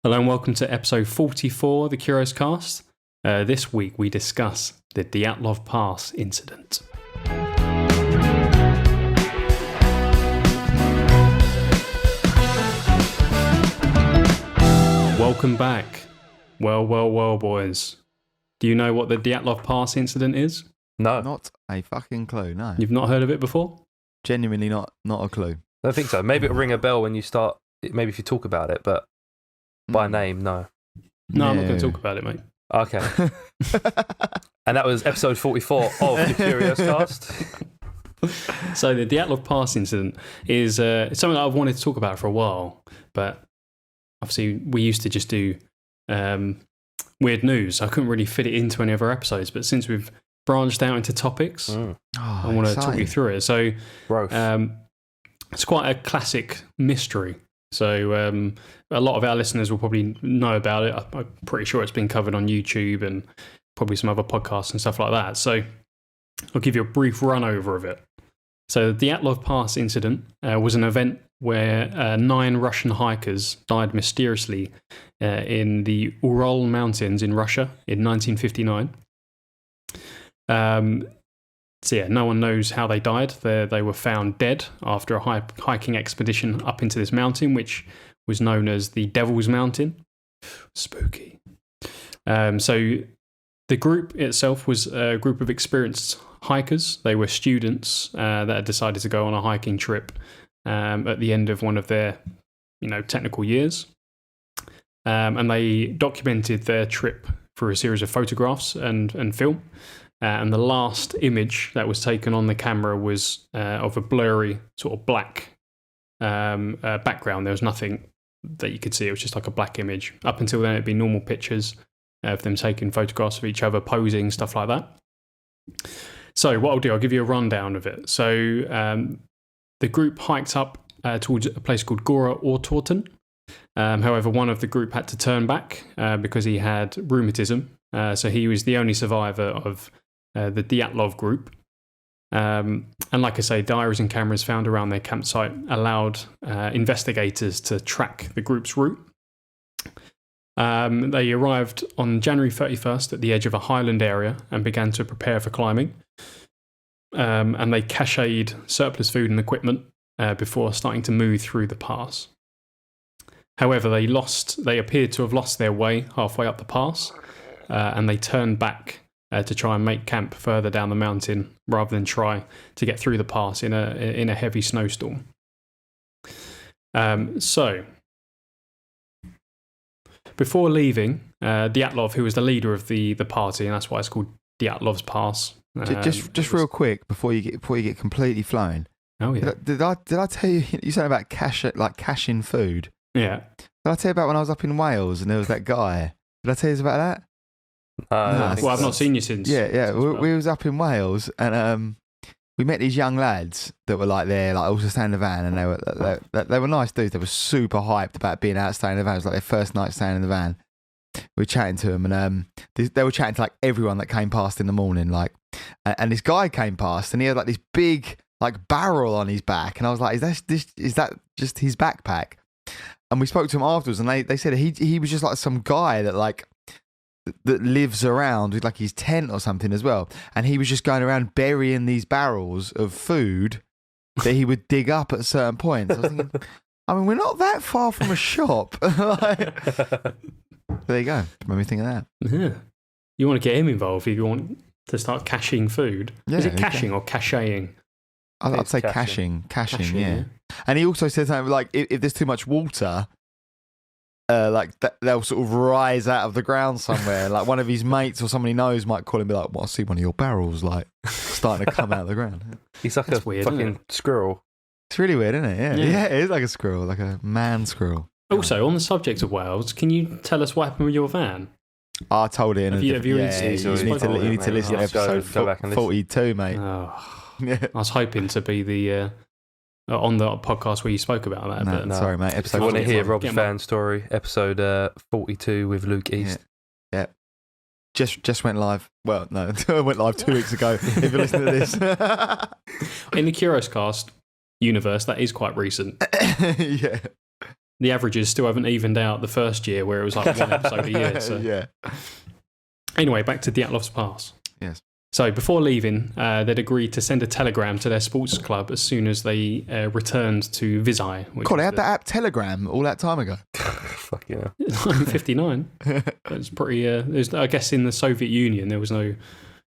Hello and welcome to episode 44 of the Curioscast. This week we discuss the Dyatlov Pass Incident. Welcome back. Well, boys. Do you know what the Dyatlov Pass Incident is? No. Not a fucking clue, no. You've not heard of it before? Genuinely not a clue. I don't think so. Maybe it'll ring a bell when you start, maybe if you talk about it, but by name, no. No, I'm not going to talk about it, mate. Okay. And that was episode 44 of the Curioscast. So the Dyatlov Pass Incident is something that I've wanted to talk about for a while, but obviously we used to just do weird news. I couldn't really fit it into any other episodes, but since we've branched out into topics, I want to talk you through it. So it's quite a classic mystery. So a lot of our listeners will probably know about it. I'm pretty sure it's been covered on YouTube and probably some other podcasts and stuff like that. So I'll give you a brief run over of it. So the Dyatlov Pass Incident was an event where 9 Russian hikers died mysteriously in the Ural Mountains in Russia in 1959. So yeah, no one knows how they died. They were found dead after a hiking expedition up into this mountain, which was known as the Devil's Mountain. Spooky. So the group itself was a group of experienced hikers. They were students that had decided to go on a hiking trip at the end of one of their, technical years. And they documented their trip through a series of photographs and film. And the last image that was taken on the camera was of a blurry sort of black background. There was nothing that you could see. It was just like a black image. Up until then, it'd be normal pictures of them taking photographs of each other, posing, stuff like that. So what I'll do, I'll give you a rundown of it. So the group hiked up towards a place called Gora Ortorten. However, one of the group had to turn back because he had rheumatism. So he was the only survivor of the Dyatlov Group. And like I say, diaries and cameras found around their campsite allowed investigators to track the group's route. They arrived on January 31st at the edge of a highland area and began to prepare for climbing. And they cached surplus food and equipment before starting to move through the pass. However, they appeared to have lost their way halfway up the pass, and they turned back to try and make camp further down the mountain rather than try to get through the pass in a heavy snowstorm. So, before leaving, Dyatlov, who was the leader of the party, and that's why it's called Dyatlov's Pass. Just real quick before you get completely flowing. Oh yeah. Did I tell you said about caching food? Yeah. Did I tell you about when I was up in Wales and there was that guy? Did I tell you about that? No, I've not seen you since. Yeah. We was up in Wales and we met these young lads that were there, also staying in the van, and they were nice dudes. They were super hyped about being out staying in the van. It was like their first night staying in the van. We were chatting to them, and they were chatting to everyone that came past in the morning. And this guy came past, and he had this big barrel on his back, and I was like, is that just his backpack? And we spoke to him afterwards, and they said he was just some guy that that lives around with his tent or something as well, and he was just going around burying these barrels of food that he would dig up at certain points. I was thinking, we're not that far from a shop. There you go. Made me think of that. Yeah. You want to get him involved if you want to start caching food. Yeah, is it caching or caching? I'd say caching, yeah. And he also said something if there's too much water, they'll sort of rise out of the ground somewhere. One of his mates or someone he knows might call him and be like, well, I see one of your barrels starting to come out of the ground. He's like a weird, fucking squirrel. It's really weird, isn't it? Yeah, it is like a squirrel, like a man squirrel. Also, on the subject of Wales, can you tell us what happened with your van? I told it in you need to listen to episode 42, mate. I was hoping to be the on the podcast where you spoke about that. No. Sorry, mate. If you want to hear Rob's fan story, episode 42 with Luke East. Yeah. Just went live. Well, no, it went live 2 weeks ago. If you're listening to this, in the Curioscast universe, that is quite recent. Yeah. the averages still haven't evened out the first year where it was like one episode a year. So. Yeah. Anyway, back to Dyatlov's Pass. Yes. So before leaving, they'd agreed to send a telegram to their sports club as soon as they returned to Vizhai. God, they had that app Telegram all that time ago. Fuck yeah. 1959. It's pretty. I guess in the Soviet Union there was no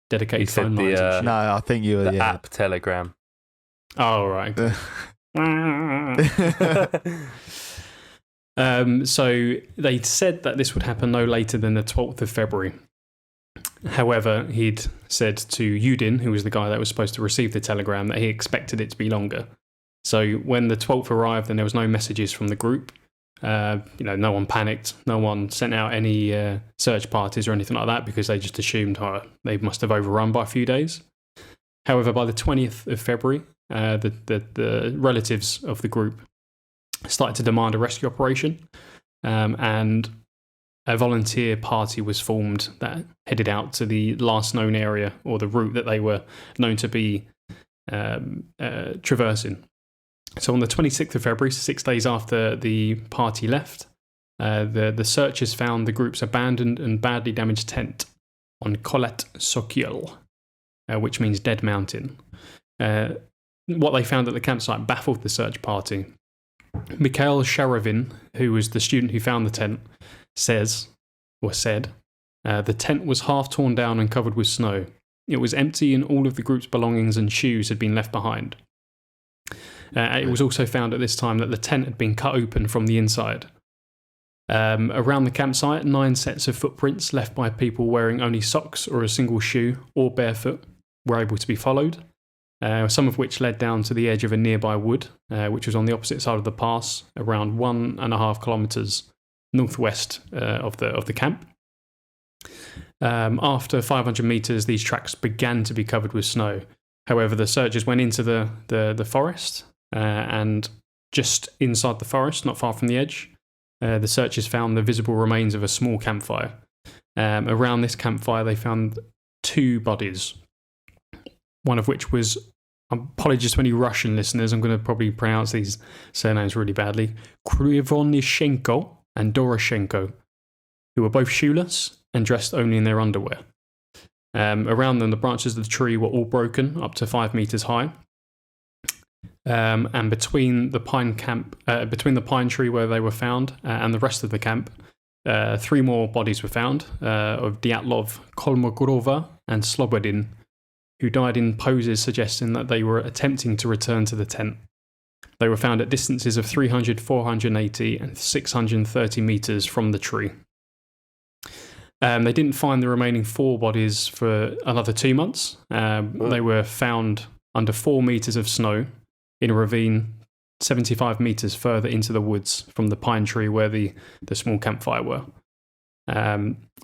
dedicated said phone lines. No, I think you were The app Telegram. Oh right. So they said that this would happen no later than the 12th of February. However, he'd said to Udin, who was the guy that was supposed to receive the telegram, that he expected it to be longer. So when the 12th arrived and there was no messages from the group, no one panicked. No one sent out any search parties or anything like that because they just assumed they must have overrun by a few days. However, by the 20th of February, the relatives of the group started to demand a rescue operation, and a volunteer party was formed that headed out to the last known area, or the route that they were known to be traversing. So on the 26th of February, 6 days after the party left, the searchers found the group's abandoned and badly damaged tent on Kholat Syakhl, which means Dead Mountain. What they found at the campsite baffled the search party. Mikhail Sharavin, who was the student who found the tent, said, the tent was half torn down and covered with snow. It was empty and all of the group's belongings and shoes had been left behind. It was also found at this time that the tent had been cut open from the inside. Around the campsite, 9 sets of footprints left by people wearing only socks or a single shoe or barefoot were able to be followed, some of which led down to the edge of a nearby wood, which was on the opposite side of the pass, around 1.5 kilometres northwest of the camp. After 500 metres, these tracks began to be covered with snow. However, the searchers went into the forest, and just inside the forest, not far from the edge, the searchers found the visible remains of a small campfire. Around this campfire, they found 2 bodies, one of which was, apologies to any Russian listeners, I'm going to probably pronounce these surnames really badly, Krivonychenko and Doroshenko, who were both shoeless and dressed only in their underwear. Around them, the branches of the tree were all broken, up to 5 metres high. And between the pine tree where they were found and the rest of the camp, 3 more bodies were found, of Dyatlov, Kolmogorova and Slobodin, who died in poses suggesting that they were attempting to return to the tent. They were found at distances of 300, 480 and 630 metres from the tree. They didn't find the remaining 4 bodies for another 2 months. They were found under 4 metres of snow in a ravine 75 metres further into the woods from the pine tree where the small campfire were.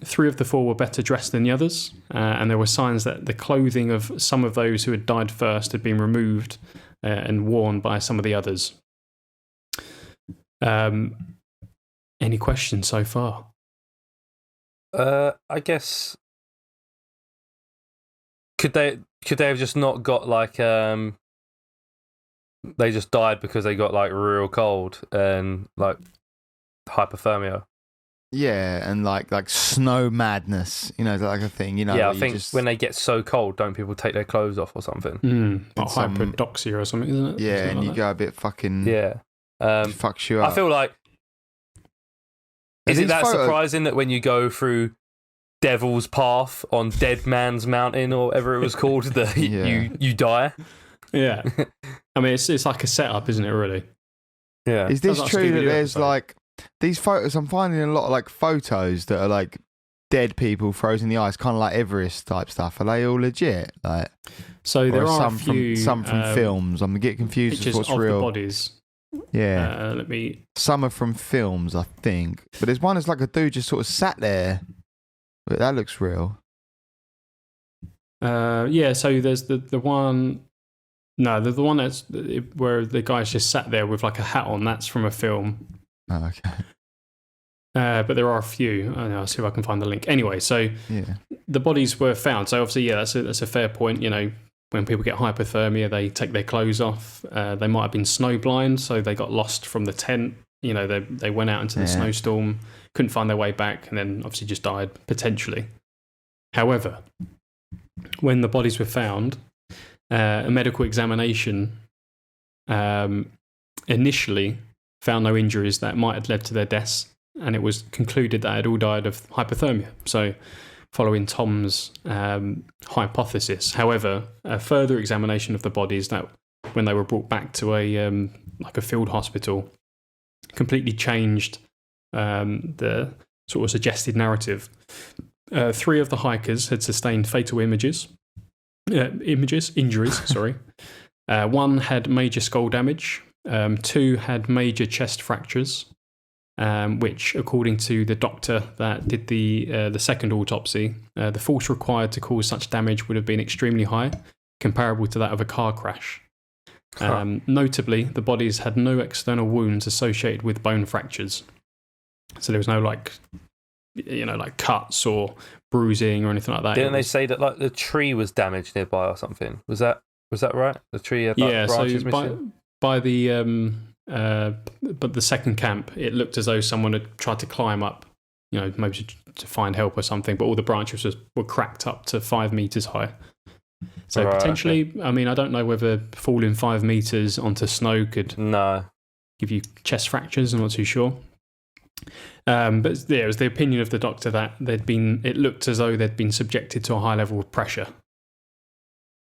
3 of the 4 were better dressed than the others, and there were signs that the clothing of some of those who had died first had been removed and worn by some of the others. Any questions so far? I guess could they have just not got like they just died because they got like real cold and like hypothermia? Yeah, and like snow madness, like a thing, Yeah, I think when they get so cold, don't people take their clothes off or something? Like hypodoxia or something, isn't it? Yeah, something and like you go a bit fucking... Yeah. Fucks you up. I feel like... Is it that surprising that when you go through Devil's Path on Dead Man's Mountain or whatever it was called, that you die? Yeah. I mean, it's like a setup, isn't it, really? Yeah. Is this true that there's like... These photos, I'm finding a lot of like photos that are like dead people frozen in the ice, kind of like Everest type stuff. Are they all legit? Like, so there are some a few from films. I'm getting confused with what's of real. The bodies. Yeah, some are from films, I think. But there's one that's like a dude just sort of sat there. But that looks real. Yeah. So there's the one. No, the one that's where the guy's just sat there with like a hat on. That's from a film. Oh, okay. But there are a few. I'll see if I can find the link. Anyway, so the bodies were found. So obviously, that's a fair point. When people get hypothermia, they take their clothes off. They might have been snow blind, so they got lost from the tent. they went out into the snowstorm, couldn't find their way back, and then obviously just died potentially. However, when the bodies were found, a medical examination initially found no injuries that might have led to their deaths, and it was concluded that they had all died of hypothermia. So, following Tom's hypothesis. However, a further examination of the bodies, that when they were brought back to a field hospital, completely changed the sort of suggested narrative. 3 of the hikers had sustained fatal injuries. Sorry. 1 had major skull damage. 2 had major chest fractures, which, according to the doctor that did the second autopsy, the force required to cause such damage would have been extremely high, comparable to that of a car crash. Notably, the bodies had no external wounds associated with bone fractures, so there was no cuts or bruising or anything like that. Didn't they say that like the tree was damaged nearby or something? Was that right? The tree had branches missing? By the but the second camp, it looked as though someone had tried to climb up, maybe to find help or something, but all the branches were cracked up to 5 meters high. So potentially, okay. I mean, I don't know whether falling 5 meters onto snow could give you chest fractures. I'm not too sure. But yeah, it was the opinion of the doctor that it looked as though they'd been subjected to a high level of pressure.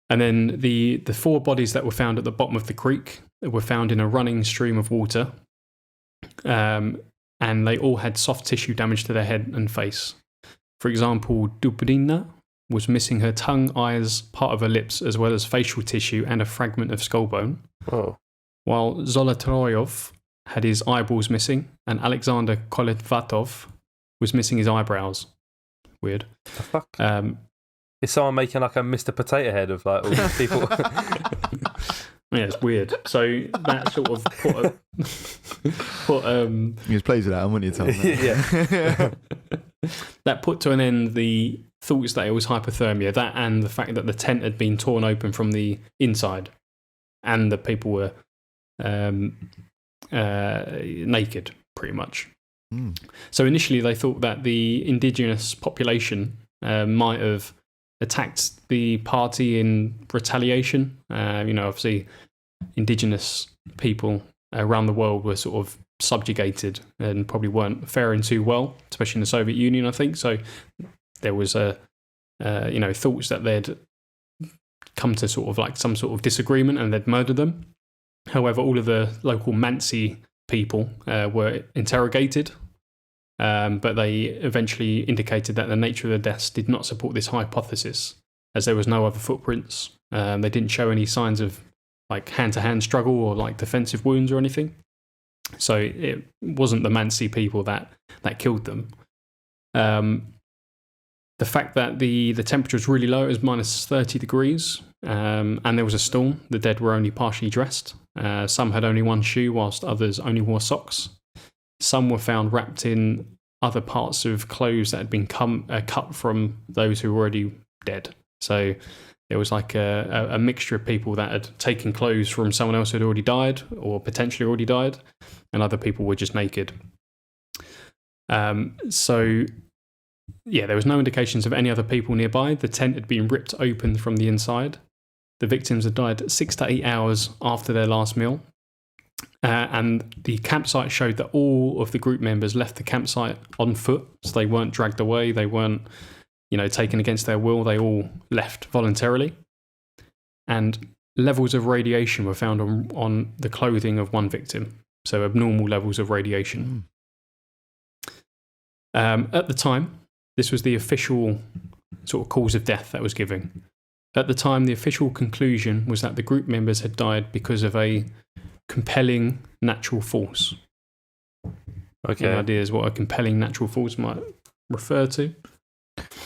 And then the 4 bodies that were found at the bottom of the creek were found in a running stream of water. And they all had soft tissue damage to their head and face. For example, Dubrina was missing her tongue, eyes, part of her lips, as well as facial tissue and a fragment of skull bone. Oh. While Zolotaryov had his eyeballs missing, and Alexander Koletvatov was missing his eyebrows. Weird. The fuck? Is someone making like a Mr. Potato Head of like all these people? Yeah, it's weird. So that sort of put you was pleased with that, wouldn't you, Tom? Yeah. That put to an end the thoughts that it was hypothermia, that and the fact that the tent had been torn open from the inside and the people were naked, pretty much. So initially they thought that the indigenous population might have attacked the party in retaliation. Obviously indigenous people around the world were sort of subjugated and probably weren't faring too well, especially in the Soviet Union, I think. So there was thoughts that they'd come to sort of like some sort of disagreement and they'd murdered them. However, all of the local Mansi people were interrogated, but they eventually indicated that the nature of the deaths did not support this hypothesis, as there was no other footprints. They didn't show any signs of like hand-to-hand struggle or like defensive wounds or anything. So it wasn't the Mansi people that killed them. The fact that the temperature was really low, it was minus 30 degrees, and there was a storm. The dead were only partially dressed. Some had only one shoe, whilst others only wore socks. Some were found wrapped in other parts of clothes that had been cut from those who were already dead. So there was like a mixture of people that had taken clothes from someone else who had already died or potentially already died, and other people were just naked. So yeah, there was no indications of any other people nearby. The tent had been ripped open from the inside. The victims had died 6 to 8 hours after their last meal. And the campsite showed that all of the group members left the campsite on foot. So they weren't dragged away. They weren't, taken against their will. They all left voluntarily. And levels of radiation were found on the clothing of one victim. So abnormal levels of radiation. At the time, this was the official sort of cause of death that was given. At the time, the official conclusion was that the group members had died because of a compelling natural force. Okay. Any ideas what a compelling natural force might refer to?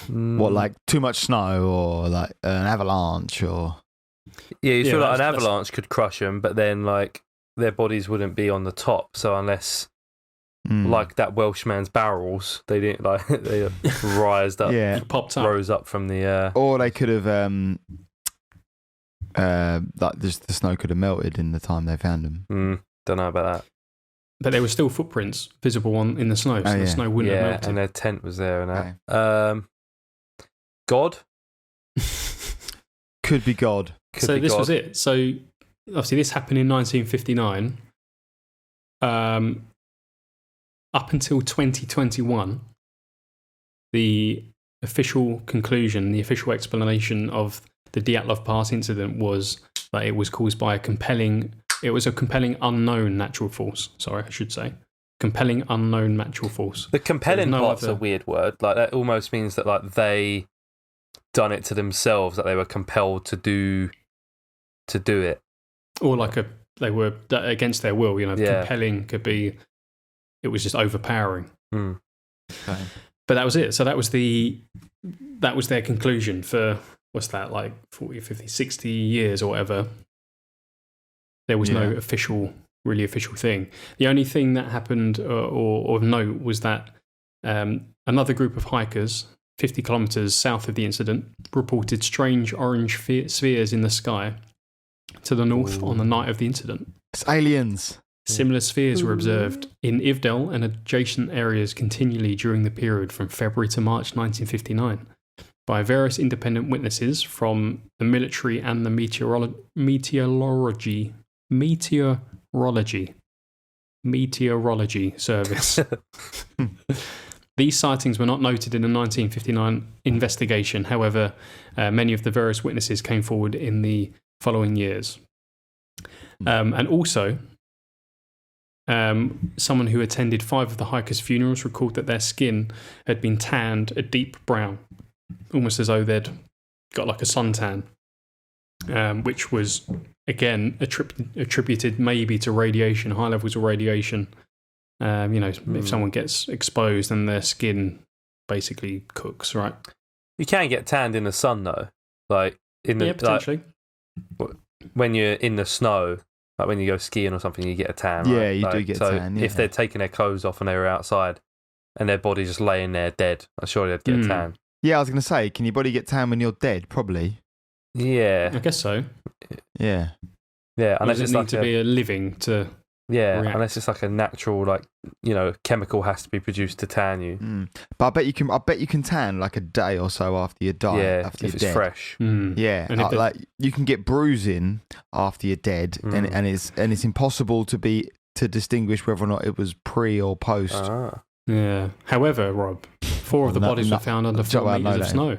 What, like too much snow or like an avalanche or... Yeah, you feel like an avalanche could crush them, but then like their bodies wouldn't be on the top. So unless... like that Welshman's barrels, they didn't like they rised up, popped up, rose up from the. Or they could have, like the snow could have melted in the time they found them. Don't know about that. but there were still footprints visible in the snow, so the snow wouldn't have melted. And their tent was there and that. God? Could be God. This was it. So obviously this happened in 1959. Up until 2021, the official conclusion, the official explanation of the Dyatlov Pass incident was that it was caused by a compelling unknown natural force. Sorry, I should say. Compelling unknown natural force. The compelling part's a weird word. Like, that almost means that, like, they done it to themselves, that they were compelled to do it. Or like they were against their will, compelling could be, it was just overpowering. Okay. But that was it. So that was their conclusion for, what's that, like 40, 50, 60 years or whatever. There was no really official thing. The only thing that happened or of note was that another group of hikers, 50 kilometres south of the incident, reported strange orange spheres in the sky to the north on the night of the incident. It's aliens. Similar spheres were observed in Ivdel and adjacent areas continually during the period from February to March 1959 by various independent witnesses from the military and the meteorology service. These sightings were not noted in the 1959 investigation. However, many of the various witnesses came forward in the following years. And also, someone who attended 5 of the hikers' funerals recalled that their skin had been tanned a deep brown, almost as though they'd got like a suntan, which was, again, attributed maybe to radiation, high levels of radiation. If someone gets exposed, then their skin basically cooks, right? You can get tanned in the sun, though. Like, potentially. When you're in the snow, like when you go skiing or something, you get a tan. Yeah, right? you do get a tan. Yeah. If they're taking their clothes off and they were outside and their body's just laying there dead, I'm sure they'd get a tan. Yeah, I was going to say, can your body get tan when you're dead? Probably. Yeah. I guess so. Yeah. Yeah, unless it's need to be a living to react. Unless it's like a natural, chemical has to be produced to tan you. But I bet you can tan like a day or so after you die. Yeah, after if you're it's dead. fresh. Yeah, and you can get bruising after you're dead, and it's impossible to distinguish whether or not it was pre or post. Yeah. However, Rob, 4 of the bodies were found under 4 meters of snow.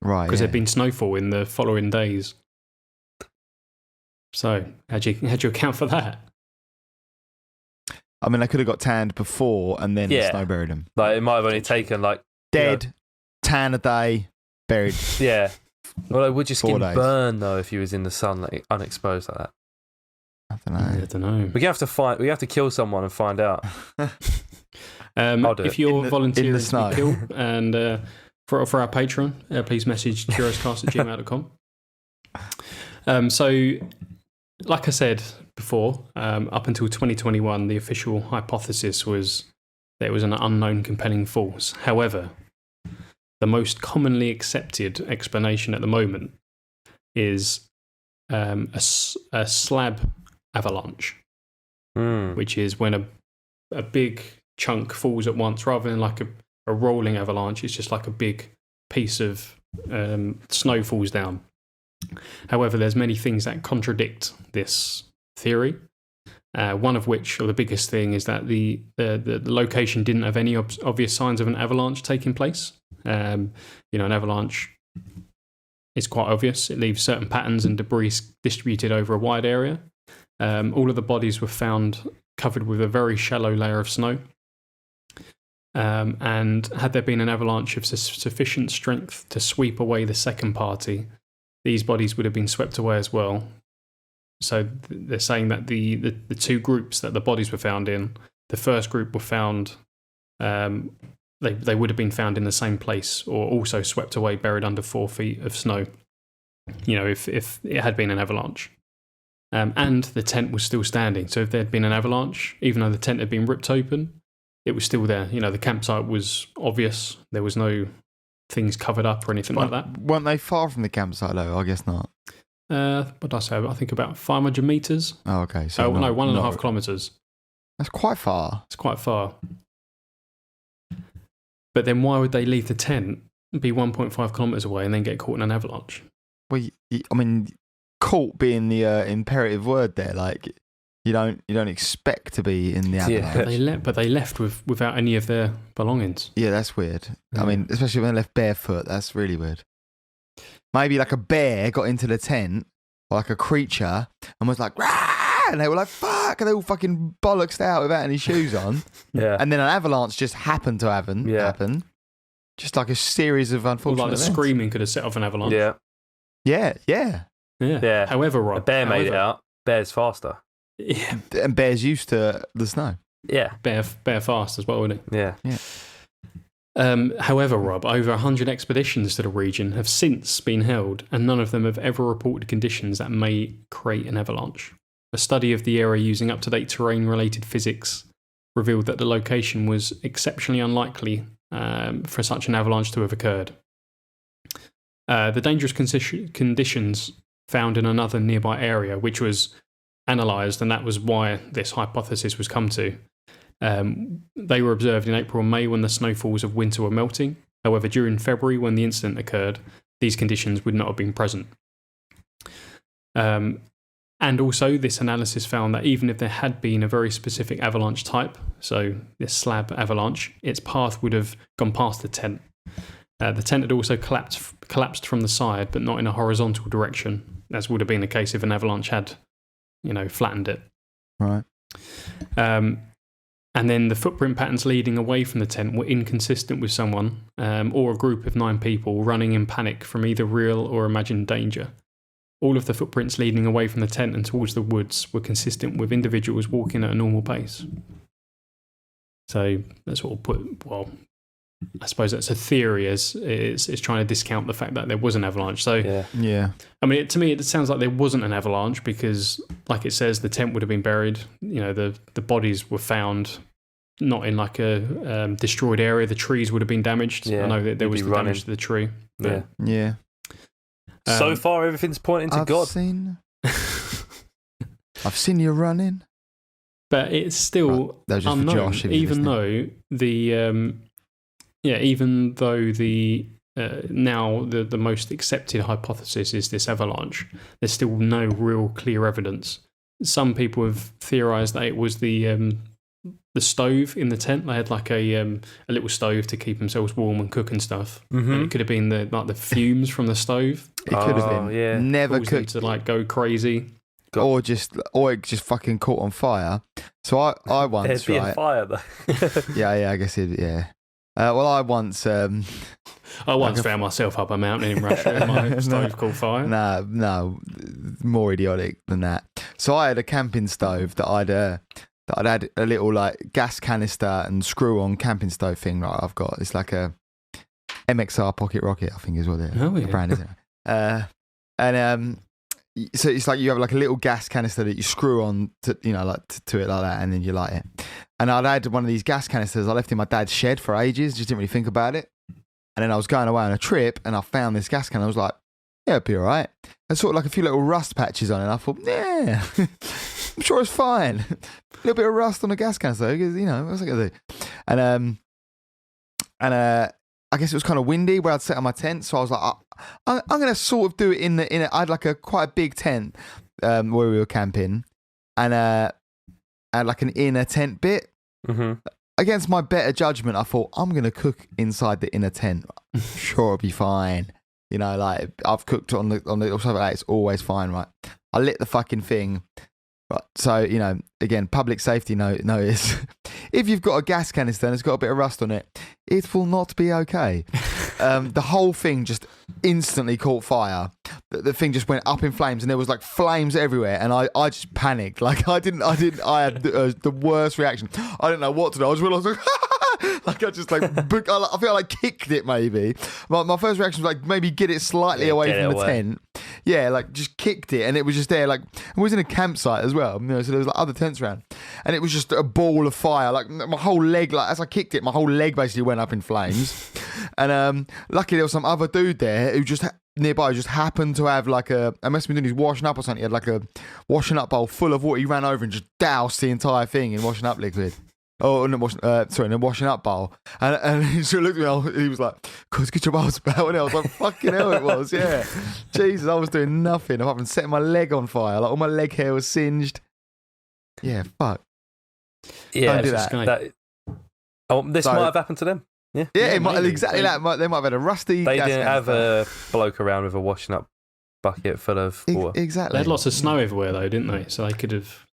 Right. Because there'd been snowfall in the following days. So, how'd you account for that? I mean, they could have got tanned before and then the snow buried them. Like, it might have only taken, dead, tan a day, buried. Yeah. Well, would your skin 4 days. burn, though, if you was in the sun, unexposed like that? I don't know. We have to kill someone and find out. I'll do if you're volunteering in the snow. to be killed, and for our Patreon, please message curioscast@gmail.com. So, like I said before, up until 2021, the official hypothesis was that it was an unknown compelling force. However, the most commonly accepted explanation at the moment is a slab avalanche, which is when a big chunk falls at once rather than like a rolling avalanche. It's just like a big piece of snow falls down. However, there's many things that contradict this theory. One of which, or the biggest thing, is that the location didn't have any obvious signs of an avalanche taking place. An avalanche is quite obvious. It leaves certain patterns and debris distributed over a wide area. All of the bodies were found covered with a very shallow layer of snow. And had there been an avalanche of sufficient strength to sweep away the second party, these bodies would have been swept away as well. So they're saying that the 2 groups that the bodies were found in, the first group were found, they would have been found in the same place or also swept away, buried under 4 feet of snow, if it had been an avalanche. And the tent was still standing. So if there had been an avalanche, even though the tent had been ripped open, it was still there. The campsite was obvious. There was no things covered up or anything like that. Weren't they far from the campsite though? I guess not. what did I say? I think about 500 meters. Oh, okay. So no, 1.5 kilometers. That's quite far. It's quite far. But then why would they leave the tent, be 1.5 kilometers away, and then get caught in an avalanche? Well, I mean, caught being the imperative word there. Like, you don't expect to be in the avalanche. Yeah. But they left without any of their belongings. Yeah, that's weird. Yeah. I mean, especially when they left barefoot. That's really weird. Maybe like a bear got into the tent, or like a creature, and was like, "Rah!" And they were like, "Fuck!" And they all fucking bollocksed out without any shoes on. Yeah. And then an avalanche just happened to happen. Just like a series of unfortunate Or like the events. screaming could have set off an avalanche. Yeah. However, Rob, a bear made it out. Bear's faster. Yeah. And bears used to the snow. Yeah. Bear fast as well, wouldn't it? Yeah. However, Rob, over 100 expeditions to the region have since been held, and none of them have ever reported conditions that may create an avalanche. A study of the area using up-to-date terrain-related physics revealed that the location was exceptionally unlikely for such an avalanche to have occurred. The dangerous conditions found in another nearby area, which was analysed, and that was why this hypothesis was come to. They were observed in April and May when the snowfalls of winter were melting. However, during February, when the incident occurred, these conditions would not have been present. And also, this analysis found that even if there had been a very specific avalanche type, so this slab avalanche, its path would have gone past the tent. The tent had also collapsed from the side, but not in a horizontal direction, as would have been the case if an avalanche had, flattened it. Right. And then the footprint patterns leading away from the tent were inconsistent with someone or a group of 9 people running in panic from either real or imagined danger. All of the footprints leading away from the tent and towards the woods were consistent with individuals walking at a normal pace. So that's what I suppose that's a theory, as it's trying to discount the fact that there was an avalanche. So yeah. I mean, to me, it sounds like there wasn't an avalanche because, like it says, the tent would have been buried. The bodies were found not in like a destroyed area. The trees would have been damaged. Yeah, I know that there was the damage to the tree. Yeah. So far, everything's pointing to God. I've seen you running. But it's still unknown, even though the now the most accepted hypothesis is this avalanche. There's still no real clear evidence. Some people have theorised that it was the stove in the tent. They had like a little stove to keep themselves warm and cook and stuff. Mm-hmm. And it could have been the fumes from the stove. It could have been. Yeah. Never Caused cooked them to like go crazy. or it just fucking caught on fire. So I once, There'd be right? a fire though. yeah, I guess yeah. Well, I once found myself up a mountain in Russia and my stove caught fire. No, more idiotic than that. So I had a camping stove that I'd had a little like gas canister and screw-on camping stove thing. Right, I've got it's like a MXR Pocket Rocket, I think is what the brand is. So it's like you have like a little gas canister that you screw on to to it like that, and then you light it. And I'd had one of these gas canisters I left in my dad's shed for ages, just didn't really think about it. And then I was going away on a trip and I found this gas can. I was like, yeah, it'll be all right. And sort of like a few little rust patches on it. And I thought, yeah, I'm sure it's fine. A little bit of rust on a gas canister, because, what's I going to do? And I guess it was kind of windy where I'd set up my tent. So I was like, I'm going to sort of do it in I had like quite a big tent where we were camping. And I had like an inner tent bit. Mm-hmm. Against my better judgment, I thought, I'm going to cook inside the inner tent. Sure, it'll be fine. Like I've cooked on the stuff like that. It's always fine, right? I lit the fucking thing. Right. So, again, public safety notice. If you've got a gas canister and it's got a bit of rust on it, it will not be okay. The whole thing just instantly caught fire. The thing just went up in flames, and there was like flames everywhere. And I just panicked. Like I had the worst reaction. I didn't know what to do. I just realised like I just like I feel like kicked it maybe. My first reaction was like maybe get it slightly away from the tent. Yeah, like just kicked it, and it was just there. Like it was in a campsite as well, so there was like other tents around, and it was just a ball of fire. Like my whole leg, like as I kicked it, my whole leg basically went up in flames. And luckily there was some other dude there who just nearby just happened to have like I must have been doing his washing up or something. He had like a washing up bowl full of water. He ran over and just doused the entire thing in washing up liquid. Oh, in a washing up bowl. And he sort of looked at me, he was like, "Cause get your balls about." And I was like, "Fucking hell, it was, yeah." Jesus, I was doing nothing apart from setting my leg on fire. Like all my leg hair was singed. Yeah, fuck. Yeah, Don't do that. This might have happened to them. Yeah, it might, exactly that. They might have had a rusty. They didn't have a bloke around with a washing up bucket full of water. Exactly. They had lots of snow everywhere, though, didn't they? So they could have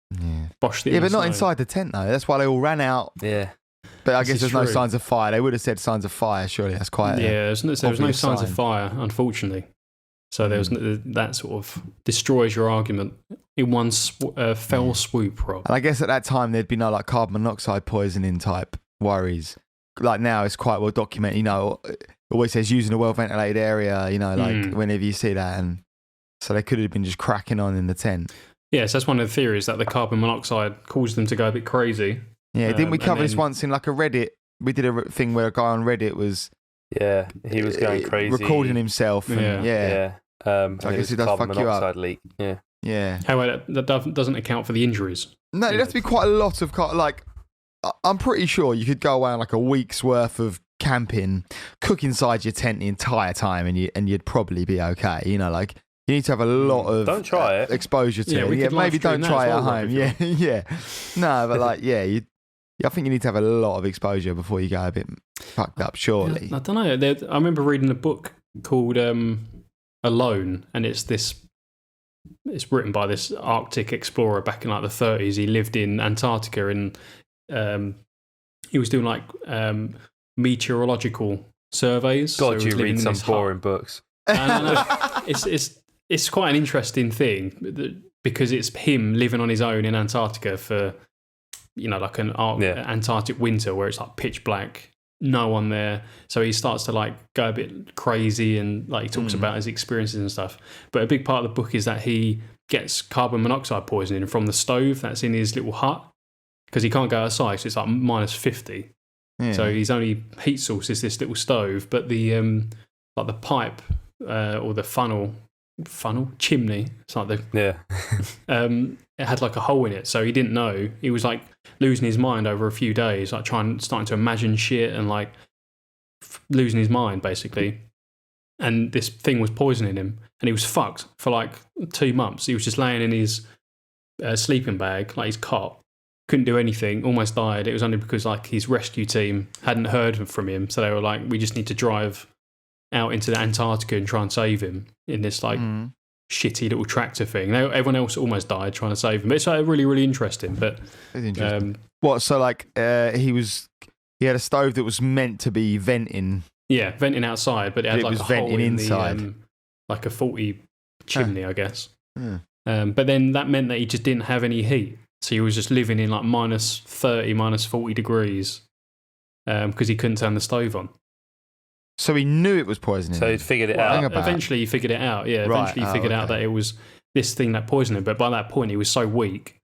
boshed it. Yeah, but not snow. inside the tent, though. That's why they all ran out. Yeah. But I guess there's no signs of fire. They would have said signs of fire, surely. That's quite. Yeah, there was no signs of fire, unfortunately. So there was that sort of destroys your argument in one fell swoop, Rob. And I guess at that time there'd be no like carbon monoxide poisoning type worries. Like now it's quite well documented. You know, it always says using a well ventilated area. You know, like whenever you see that, and so they could have been just cracking on in the tent. Yes, that's one of the theories that the carbon monoxide caused them to go a bit crazy. Yeah, didn't we cover this once in like a Reddit? We did a thing where a guy on Reddit was. Yeah, he was going crazy, recording himself. And, yeah. So I guess it does fuck you up. Leak. Yeah. Yeah. However, that doesn't account for the injuries. No, it has to be quite a lot of like. I'm pretty sure you could go away on like a week's worth of camping, cook inside your tent the entire time, and you'd probably be okay. You know, like you need to have a lot of don't try it. Exposure to it. Yeah, maybe don't try it at home. Yeah, yeah. No, but like, I think you need to have a lot of exposure before you go a bit fucked up. Surely. I don't know. I remember reading a book called Alone, and it's written by this Arctic explorer back in like the 30s. He lived in Antarctica and he was doing like meteorological surveys. God, so you read some boring books. No. It's quite an interesting thing because it's him living on his own in Antarctica for, you know, like an Antarctic winter where it's like pitch black, no one there. So he starts to like go a bit crazy and like he talks about his experiences and stuff. But a big part of the book is that he gets carbon monoxide poisoning from the stove that's in his little hut because he can't go outside. So it's like minus 50. Yeah. So his only heat source is this little stove. But the like the pipe or the funnel chimney. It's like it had like a hole in it, so he didn't know. He was like losing his mind over a few days, like starting to imagine shit and like losing his mind basically. And this thing was poisoning him, and he was fucked for like 2 months. He was just laying in his sleeping bag, like his cot, couldn't do anything, almost died. It was only because like his rescue team hadn't heard from him, so they were like, "We just need to drive out into the Antarctica and try and save him in this like shitty little tractor thing." Everyone else almost died trying to save him. But it's like really, really interesting. But what? So like he had a stove that was meant to be venting. Yeah, venting outside, but it had like was a venting hole in inside, like a faulty chimney, I guess. But then that meant that he just didn't have any heat, so he was just living in like minus 30, minus 40 degrees because he couldn't turn the stove on. So he knew it was poisoning. So he'd figured it out. Eventually he figured it out, yeah. Eventually he figured out that it was this thing that poisoned him. But by that point he was so weak,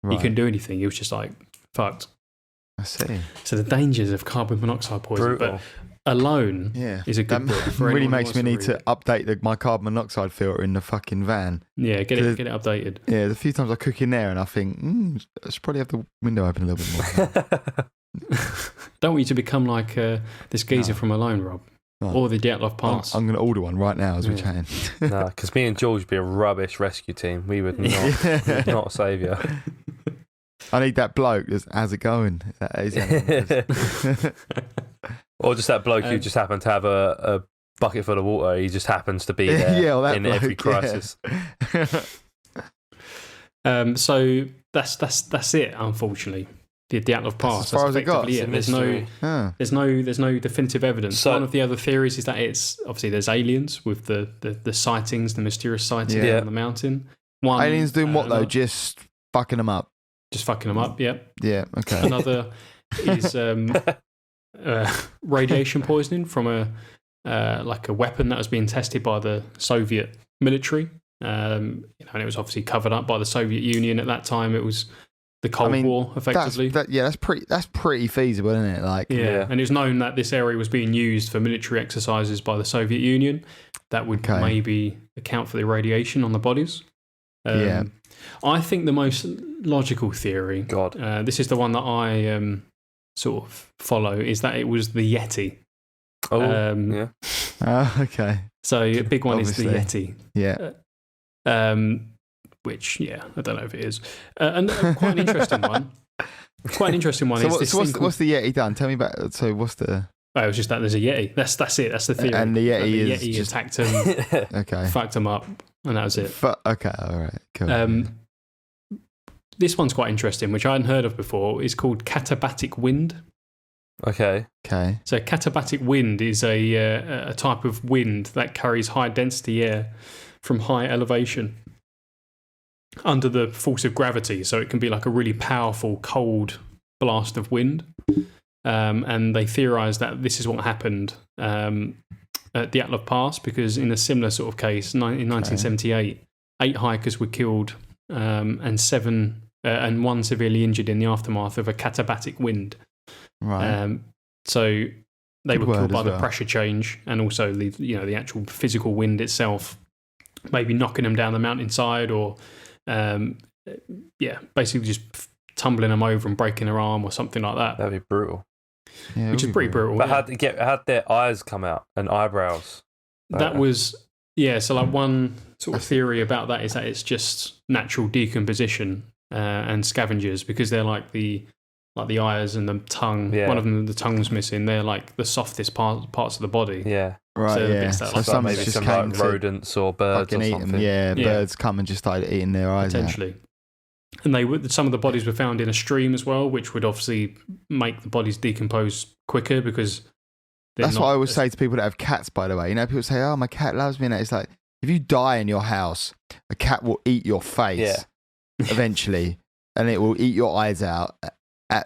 he couldn't do anything. He was just like, fucked. I see. So the dangers of carbon monoxide poisoning. Brutal. But Alone is a good book. For really makes me need to update my carbon monoxide filter in the fucking van. Yeah, get it updated. Yeah, there's a few times I cook in there and I think, I should probably have the window open a little bit more. Don't want you to become like this geezer from Alone, Rob. No. Or the Dyatlov Pass. I'm going to order one right now as we're chatting. No, because me and George would be a rubbish rescue team. We would not save you. I need that bloke. How's it going? Or just that bloke who just happened to have a bucket full of water. He just happens to be there in every crisis. So that's it, unfortunately. The Dyatlov Pass. As far as it got. There's no definitive evidence. So, one of the other theories is that it's obviously there's aliens with the sightings, the mysterious sightings on the mountain. Aliens doing what though? Just fucking them up. Just fucking them up. Yep. Yeah. Okay. Another is radiation poisoning from a weapon that was being tested by the Soviet military. And it was obviously covered up by the Soviet Union at that time. It was the Cold War, effectively. That's pretty feasible, isn't it? Like, yeah, and it's known that this area was being used for military exercises by the Soviet Union. That would maybe account for the radiation on the bodies. I think the most logical theory, this is the one that I sort of follow, is that it was the Yeti. Okay. So a big one is the Yeti. Yeah. Which, I don't know if it is. And quite an interesting one. Quite an interesting one. What's the Yeti done? Tell me about. So what's the? Oh, it was just that there's a Yeti. That's it. That's the theory. And the Yeti just attacked him. Okay. Fucked him up, and that was it. Okay. All right. Cool. This one's quite interesting, which I hadn't heard of before. It's called Catabatic Wind. Okay. So Catabatic Wind is a type of wind that carries high density air from high elevation under the force of gravity. So it can be like a really powerful cold blast of wind. And they theorise that this is what happened at Dyatlov Pass, because in a similar sort of case, in 1978, 8 hikers were killed and 1 severely injured in the aftermath of a Catabatic Wind. Right. So they were killed by the pressure change and also the actual physical wind itself, maybe knocking them down the mountainside or basically just tumbling them over and breaking their arm or something like that. That'd be brutal. Yeah, which is pretty brutal. But had their eyes come out and eyebrows? That was so like one sort of theory about that is that it's just natural decomposition and scavengers, because they're like the eyes and the tongue. Yeah. One of them, the tongue's missing. They're like the softest parts of the body. Yeah. Right. So some maybe just some came like rodents or birds or something. Birds come and just started eating their eyes potentially. out. And some of the bodies were found in a stream as well, which would obviously make the bodies decompose quicker, because that's what I always say to people that have cats, by the way. You know, people say, "Oh, my cat loves me," and it's like, if you die in your house, a cat will eat your face eventually, and it will eat your eyes out.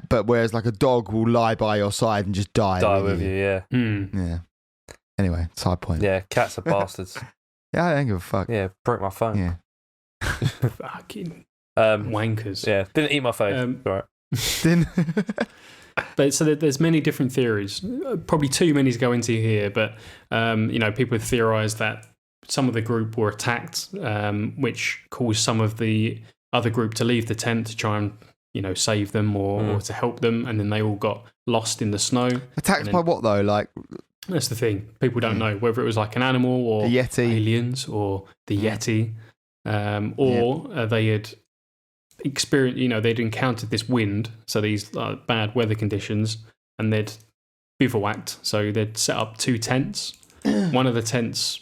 But whereas like a dog will lie by your side and just die with you. Yeah. Yeah. Anyway, side point. Yeah, cats are bastards. Yeah, I don't give a fuck. Yeah, broke my phone. Yeah. Fucking wankers. Yeah, didn't eat my face. Right. Didn't. But so there's many different theories. Probably too many to go into here, but people have theorised that some of the group were attacked, which caused some of the other group to leave the tent to try and save them or to help them, and then they all got lost in the snow. Attacked by what though? Like, that's the thing. People don't know whether it was like an animal or the Yeti, aliens or the Yeti, or they had experienced. They'd encountered this wind, so these bad weather conditions, and they'd bivouacked. So they'd set up 2 tents. One of the tents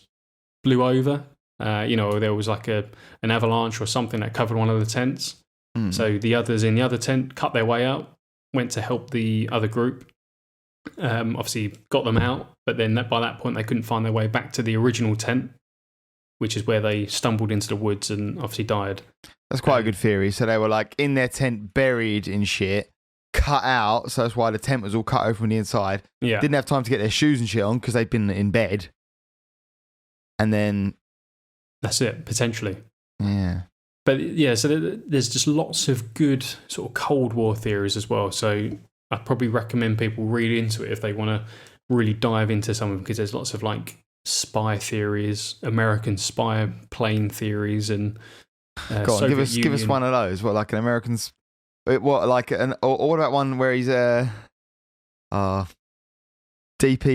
blew over. There was like an avalanche or something that covered one of the tents. So the others in the other tent cut their way out, went to help the other group. Obviously got them out, but then by that point they couldn't find their way back to the original tent, which is where they stumbled into the woods and obviously died. That's quite a good theory. So they were like in their tent, buried in shit, cut out. So that's why the tent was all cut open from the inside. Yeah. Didn't have time to get their shoes and shit on because they'd been in bed. And then... That's it, potentially. Yeah. But so there's just lots of good sort of Cold War theories as well. So I'd probably recommend people read into it if they want to really dive into some of them, because there's lots of like spy theories, American spy plane theories, and Go on, give us one of those. What, like an American? What, like or what about one where he's DP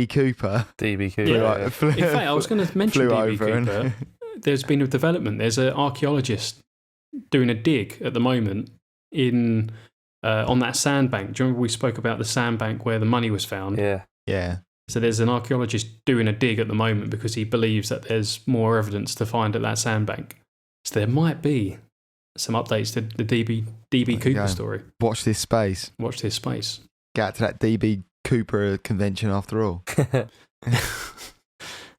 Cooper? DB Cooper. Yeah. In fact, I was going to mention DB Cooper. There's been a development. There's an archaeologist doing a dig at the moment on that sandbank. Do you remember we spoke about the sandbank where the money was found? Yeah. So there's an archaeologist doing a dig at the moment because he believes that there's more evidence to find at that sandbank. So there might be some updates to the DB Cooper story. Watch this space. Get out to that DB Cooper convention after all.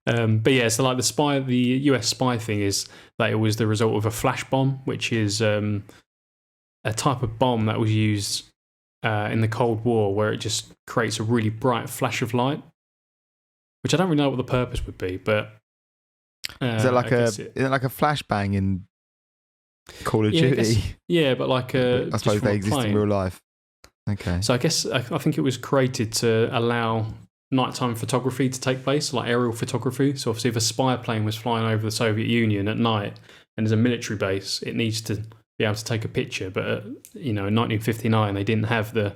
So like the US spy thing is that it was the result of a flash bomb, which is a type of bomb that was used in the Cold War, where it just creates a really bright flash of light, which I don't really know what the purpose would be, but is it like a flashbang in Call of Duty. But like I suppose they exist in real life. Okay. So I guess I think it was created to allow nighttime photography to take place, like aerial photography. So obviously if a spy plane was flying over the Soviet Union at night and there's a military base, it needs to be able to take a picture. But, in 1959, they didn't have the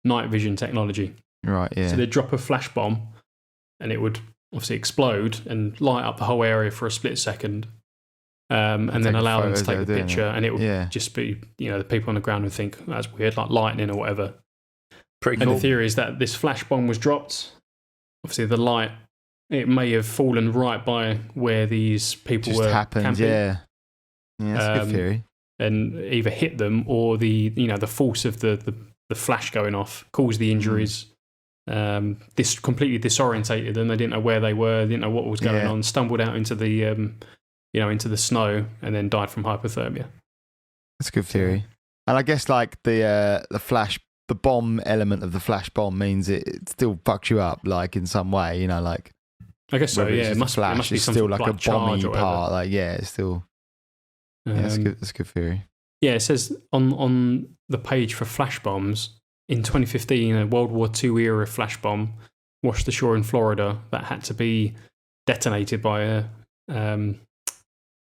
night vision technology. Right, yeah. So they'd drop a flash bomb and it would obviously explode and light up the whole area for a split second. And then allow them to take a picture, and it would just be, the people on the ground would think that's weird, like lightning or whatever. Pretty cool. And the theory is that this flash bomb was dropped. Obviously, the light, it may have fallen right by where these people just were happened, camping. Yeah, that's a good theory. And either hit them or the force of the flash going off caused the injuries. This completely disorientated them. They didn't know where they were. They didn't know what was going on. Stumbled out into the into the snow, and then died from hypothermia. That's a good theory. And I guess like the bomb element of the flash bomb means it still fucks you up, like in some way, like. I guess so. Yeah, it must be still like a bomby part. Like, it's still. That's good. That's a good theory. Yeah, it says on the page for flash bombs in 2015, a World War II era flash bomb washed ashore in Florida that had to be detonated by a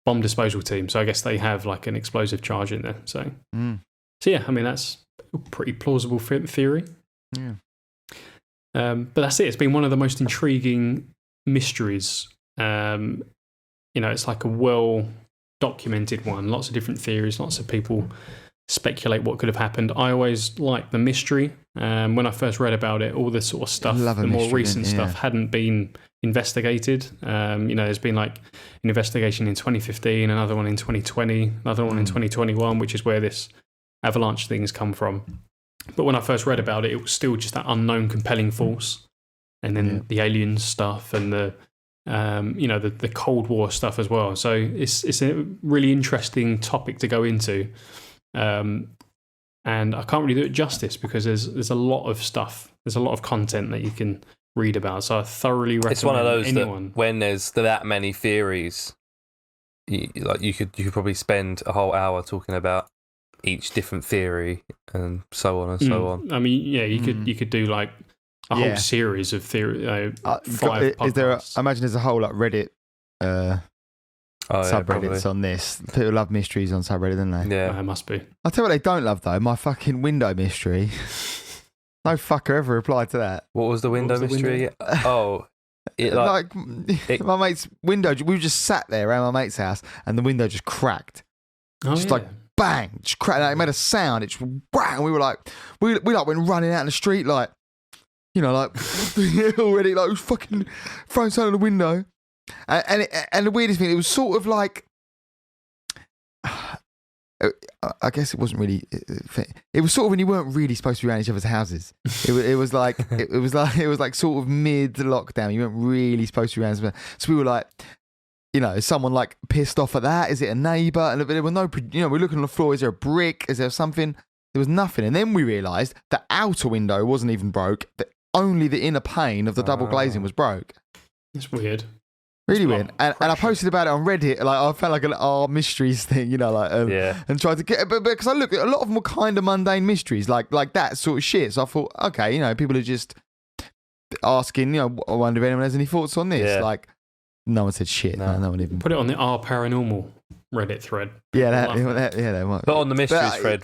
bomb disposal team. So I guess they have like an explosive charge in there. So yeah, I mean, that's a pretty plausible theory. Yeah. But that's it. It's been one of the most intriguing mysteries. It's like a well-documented one. Lots of different theories. Lots of people speculate what could have happened. I always liked the mystery. When I first read about it, all this sort of stuff, the more recent stuff hadn't been investigated. There's been like an investigation in 2015, another one in 2020, another one in 2021, which is where this avalanche thing has come from. But when I first read about it, it was still just that unknown compelling force, and then the aliens stuff and the the Cold War stuff as well. So it's a really interesting topic to go into, and I can't really do it justice because there's a lot of stuff, there's a lot of content that you can read about. So I thoroughly recommend. It's one of those anyone. That when there's that many theories, you could probably spend a whole hour talking about each different theory and so on and so on. I mean, you could do like a whole series of theory. 5 podcasts. I imagine there's a whole like Reddit subreddits on this. People love mysteries on subreddit, don't they? Yeah, it must be. I'll tell you what they don't love though. My fucking window mystery. No fucker ever replied to that. What was the window mystery? Oh, my mate's window. We just sat there around my mate's house, and the window just cracked. Like bang, just cracked. It made a sound. It's bang. We were like, we like went running out in the street, like, already like fucking throwing something out the window. And the weirdest thing, it was sort of like, I guess it wasn't really. It was sort of when you weren't really supposed to be around each other's houses. It was like sort of mid lockdown. You weren't really supposed to be around. So we were like, is someone like pissed off at that? Is it a neighbour? And there were no, we're looking on the floor. Is there a brick? Is there something? There was nothing. And then we realised the outer window wasn't even broke. Only the inner pane of the double glazing was broke. It's weird. Really weird. And I posted about it on Reddit. Like, I felt like an mysteries thing, and tried to get, but because I looked at a lot of them were kind of mundane mysteries, like that sort of shit. So I thought, okay, people are just asking, I wonder if anyone has any thoughts on this. Yeah. Like, no one said shit. No one even put it on the R Paranormal Reddit thread. Yeah, they might. But on the mysteries thread,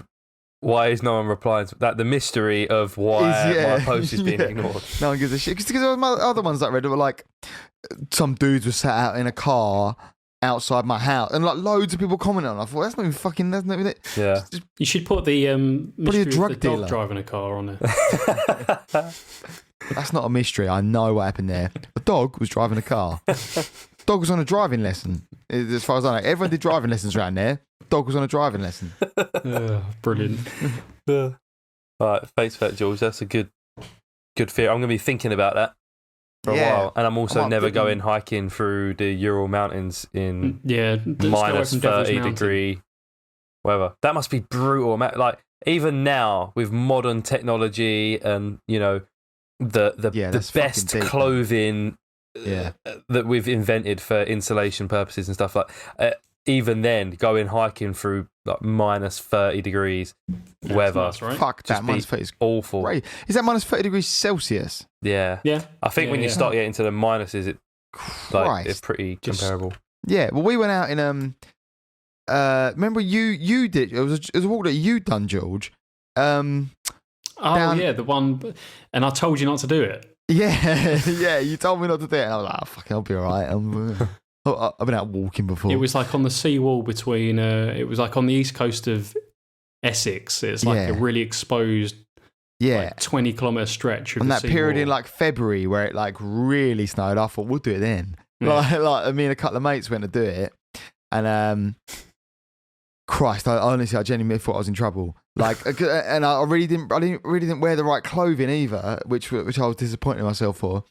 why is no one replying to that? The mystery of why my post is being ignored. No one gives a shit. Because there were other ones that I read that were like, some dudes were sat out in a car outside my house, and like loads of people commenting on it. I thought, that's not even it. Yeah. You should put the mystery of the dog driving a car on there. That's not a mystery. I know what happened there. The dog was driving a car. Dog was on a driving lesson. As far as I know, everyone did driving lessons around there. Dog was on a driving lesson. Brilliant. All right, thanks for that, George. That's a good fear. I'm going to be thinking about that for a while. And I'm also never going hiking through the Ural Mountains in minus 30 degree weather. That must be brutal. Like, even now with modern technology and, the best clothing that we've invented for insulation purposes and stuff like even then, going hiking through like minus 30 degrees weather. Nice, right? Fuck that, minus 30 is awful. great. Is that minus 30 degrees Celsius? Yeah. I think when you start getting to the minuses, it's pretty comparable. Yeah, well, we went out in remember you did it was a walk that you done, George. The one, and I told you not to do it. Yeah, you told me not to do it, and I was like, fuck, I'll be all right. I've been out walking before. It was like on the seawall between. It was like on the east coast of Essex. It's like a really exposed, 20-kilometre stretch of on the that seawall. period in like February where it like really snowed. I thought we'll do it then. Like me and a couple of mates went to do it, and Christ, I genuinely thought I was in trouble. Like, and I really didn't wear the right clothing either, which I was disappointed in myself for.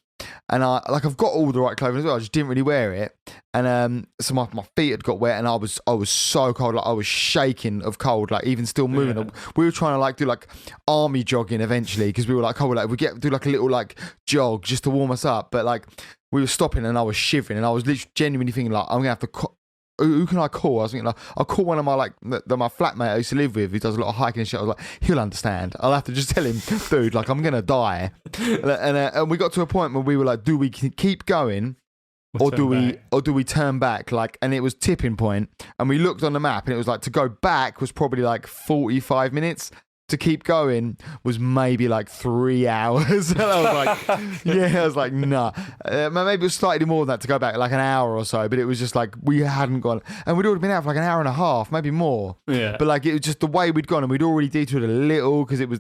And I've got all the right clothing as well. I just didn't really wear it, and so my feet had got wet, and I was so cold. Like I was shaking of cold. Like even still moving. Yeah. We were trying to like do like army jogging eventually because we were like, do like a little like jog just to warm us up. But like we were stopping, and I was shivering, and I was literally genuinely thinking like I'm gonna have to. Who can I call? I was thinking, like, I'll call one of my my flatmate I used to live with, who does a lot of hiking and shit. I was like, he'll understand. I'll have to just tell him, dude, like I'm gonna die. And we got to a point where we were like, do we keep going, or do we turn back? Like, and it was tipping point, and we looked on the map, and it was like to go back was probably like 45 minutes. To keep going was maybe like 3 hours. And I was like, nah. Maybe it was slightly more than that to go back, like an hour or so. But it was just like we hadn't gone, and we'd already been out for like an hour and a half, maybe more. Yeah. But like it was just the way we'd gone, and we'd already detoured a little because it was.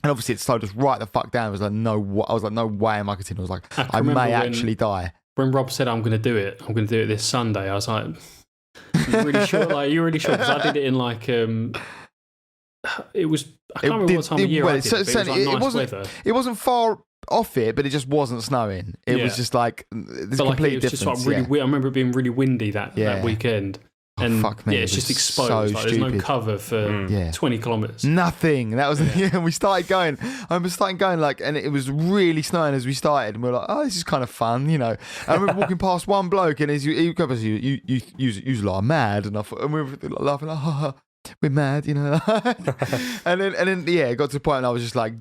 And obviously it slowed us right the fuck down. I was like, no way am I continuing. I was like, I may actually die. When Rob said I'm going to do it this Sunday, I was like, you're really sure? Like, you're really sure? Because I did it in like. It was. I can't remember what time of year I did it, but it was like nice weather. It wasn't far off it, but it just wasn't snowing. It was just like this complete difference. Just like really. I remember it being really windy that weekend. And fuck me, it's just exposed. So like, there's no cover for 20 kilometres. Nothing. That was and we started going. I remember starting going like, and it was really snowing as we started, and we were like, oh, this is kind of fun, you know. And we were walking past one bloke, and he goes, you lot are mad, and we were laughing like, ha ha. We're mad, you know. and then it got to the point and I was just like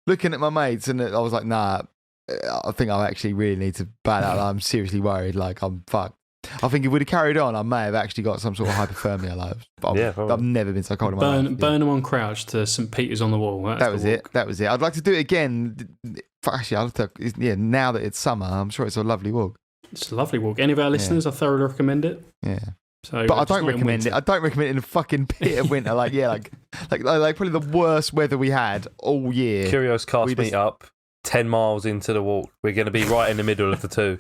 looking at my mates, and I was like, nah, I think I actually really need to bail out. I'm seriously worried, like I'm fucked. I think if we'd have carried on, I may have actually got some sort of hypothermia. Like, I've never been so cold in my life. Burnham on Crouch to St. Peter's on the Wall. That was it. I'd like to do it again. Actually, I'll have to, now that it's summer, I'm sure it's a lovely walk. It's a lovely walk. Any of our listeners, I thoroughly recommend it. Yeah. So, but I don't recommend it. I don't recommend it in a fucking pit of winter. Like probably the worst weather we had all year. Curioscast meet up 10 miles into the walk. We're going to be right in the middle of the two.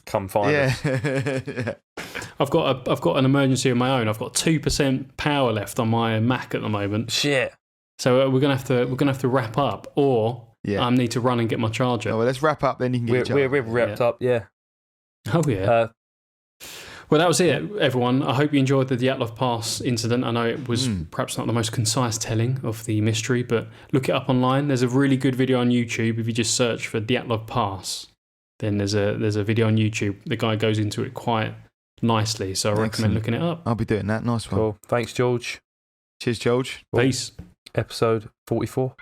Come find us. Yeah. I've got an emergency of my own. I've got 2% power left on my Mac at the moment. Shit. So we're gonna have to wrap up, or I need to run and get my charger. Oh, well, let's wrap up. Then you can get your charger. We're wrapped up. Yeah. Oh yeah. Well, that was it, everyone. I hope you enjoyed the Dyatlov Pass incident. I know it was perhaps not the most concise telling of the mystery, but look it up online. There's a really good video on YouTube. If you just search for Dyatlov Pass, then there's a video on YouTube. The guy goes into it quite nicely, so I recommend looking it up. I'll be doing that. Nice one. Cool. Thanks, George. Cheers, George. Peace. Episode 44.